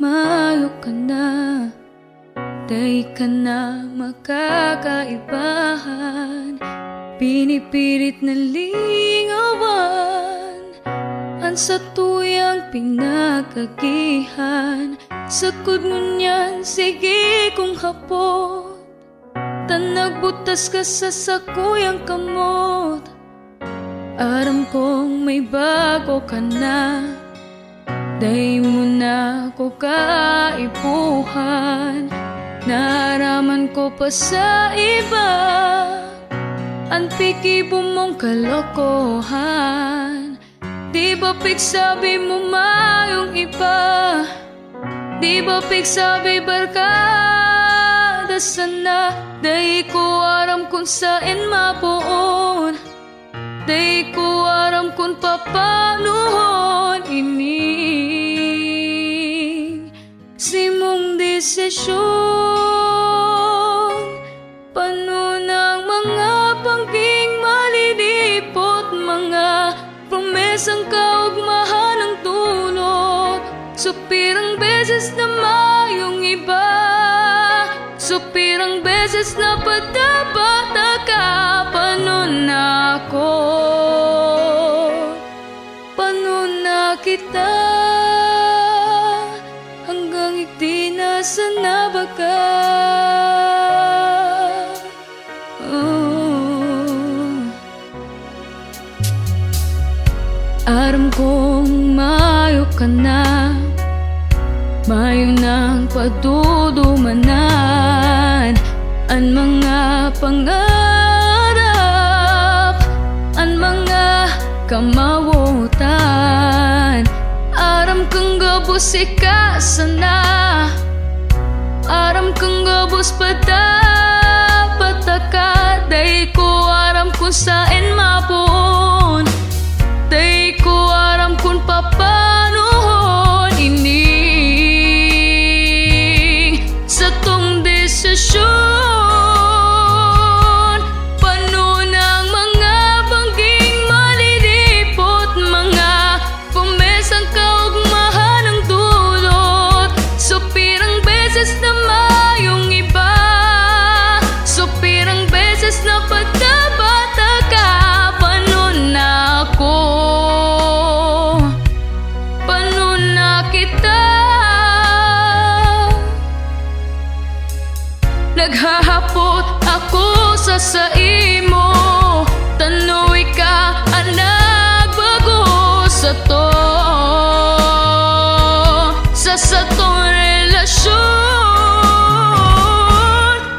mayo ka na, day ka na makakaibahan. Pinipilit na lingawan ang sa tuyang pinagagihan. Sakod mo niyan, sige kung hapot, tanagbutas ka sa sakuyang kamot. Aram kong may bago ka na, day mo na ko kaipuhan. Naaraman ko pa sa iba ang pikibo mong kalokohan. Di ba pigsabi mo mayong iba? Di ba pigsabi barkada sana? Day ko aram kung saan mapuon, day ko aram kung papanuhon ining simong desisyon. Pano ng mga pangging malilipot, mga promesang kaugmahan ng tulot. Supirang beses na mayong iba, supirang beses na padabata ka. Pano na ako, pano na kita, hanggang ikdi na sana ba ka? Aram kong mayo ka na, mayo nang padudumanan ang mga pangarap, ang mga kamawutan. Aram kang gabos ikasana, aram kang gabos pataka. Day ko aram kung saan mapuon, day ko aram kung papanuhon ining sa tong desisyon. Pano ng mga bangging malilipot, mga pumesang kaugmahan ng dulot. Supirang beses na mayong iba, supirang beses na padabata ka. Pano na ako, pano na kita, naghahapot ako sa imo. Tanoy ka ang nagbago sa to, sa tong relasyon.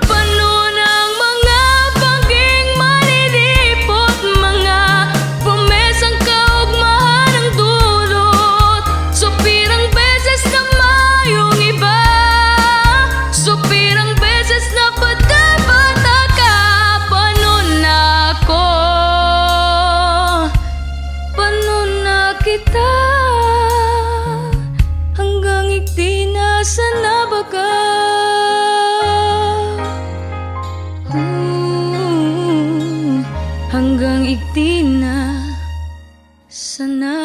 Pano ng mga bangging malilipot, mga promesang kaugmahan ng dulot. Supirang beses na mayong iba, supirang beses na padabata ka. Pano na ako, pano na kita, hanggang ikdi na sana ba ka? Hanggang ikdi na sana.